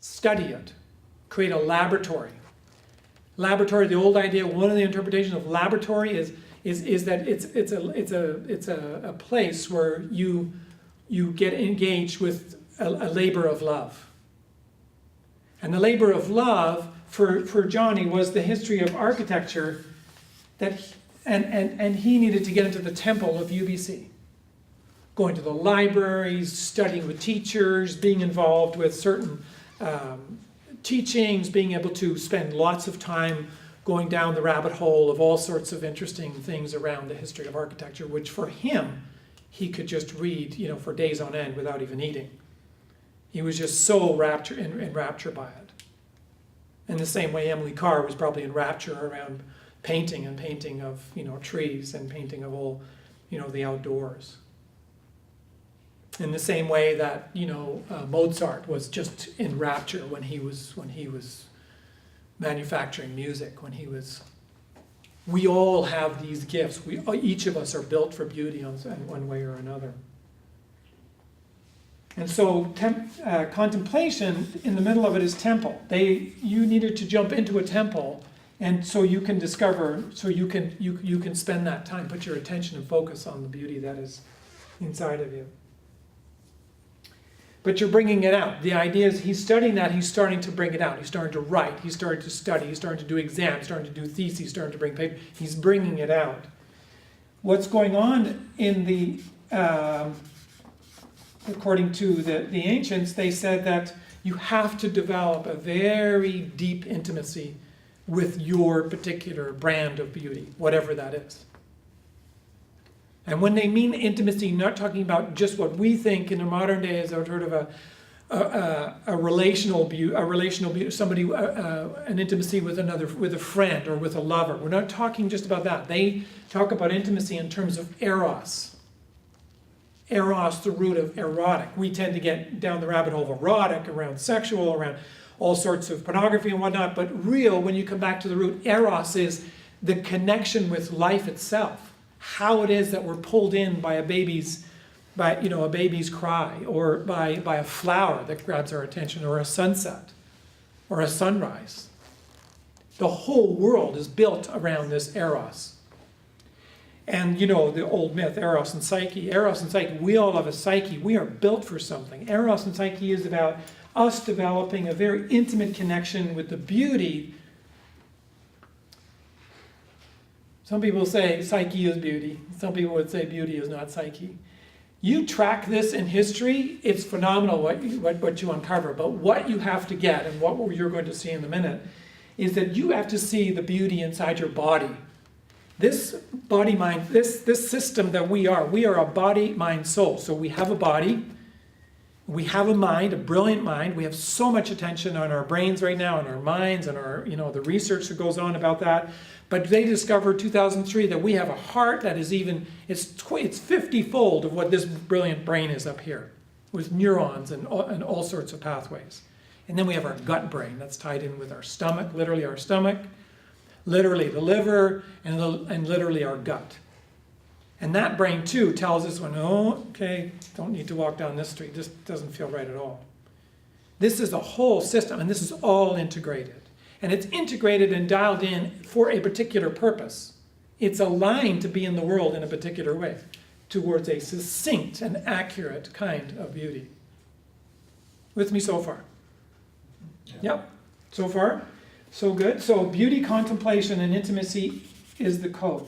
study it, create a laboratory. Laboratory, the old idea, one of the interpretations of laboratory is that it's a place where you get engaged with a labor of love. And the labor of love for Johnny was the history of architecture and he needed to get into the temple of UBC. Going to the libraries, studying with teachers, being involved with certain teachings, being able to spend lots of time going down the rabbit hole of all sorts of interesting things around the history of architecture, which for him, he could just read, for days on end without even eating. He was just so enraptured by it. In the same way, Emily Carr was probably in rapture around painting and painting of, trees and painting of all, the outdoors. In the same way that, Mozart was just in rapture when he was manufacturing music, we all have these gifts. Each of us are built for beauty in one way or another. And so contemplation, in the middle of it, is temple. You needed to jump into a temple, and so you can discover, so you can spend that time, put your attention and focus on the beauty that is inside of you. But you're bringing it out. The idea is he's studying that, he's starting to bring it out. He's starting to write, he's starting to study, he's starting to do exams, starting to do theses, starting to bring paper. He's bringing it out. What's going on in the, according to the ancients, they said that you have to develop a very deep intimacy with your particular brand of beauty, whatever that is. And when they mean intimacy, not talking about just what we think in the modern day as sort of a relational beauty, somebody, an intimacy with a friend or with a lover. We're not talking just about that. They talk about intimacy in terms of eros. Eros, the root of erotic. We tend to get down the rabbit hole of erotic, around sexual, around all sorts of pornography and whatnot. But real, when you come back to the root, eros is the connection with life itself. How it is that we're pulled in by a baby's cry, or by a flower that grabs our attention, or a sunset, or a sunrise. The whole world is built around this eros. And the old myth, Eros and Psyche. Eros and Psyche, we all have a psyche. We are built for something. Eros and Psyche is about us developing a very intimate connection with the beauty. Some people say psyche is beauty. Some people would say beauty is not psyche. You track this in history, it's phenomenal what you uncover. But what you have to get, and what you're going to see in a minute, is that you have to see the beauty inside your body. This body-mind, this system that we are a body, mind, soul. So we have a body, we have a mind, a brilliant mind. We have so much attention on our brains right now, and our minds, and our, the research that goes on about that. But they discovered 2003 that we have a heart that is it's 50-fold of what this brilliant brain is up here, with neurons and all sorts of pathways. And then we have our gut brain that's tied in with our stomach, literally our stomach, literally the liver, and literally our gut. And that brain too tells us when, don't need to walk down this street, this doesn't feel right at all. This is a whole system, and this is all integrated. And it's integrated and dialed in for a particular purpose. It's aligned to be in the world in a particular way, towards a succinct and accurate kind of beauty. With me so far? Yep. So far? So good. So beauty, contemplation, and intimacy is the code.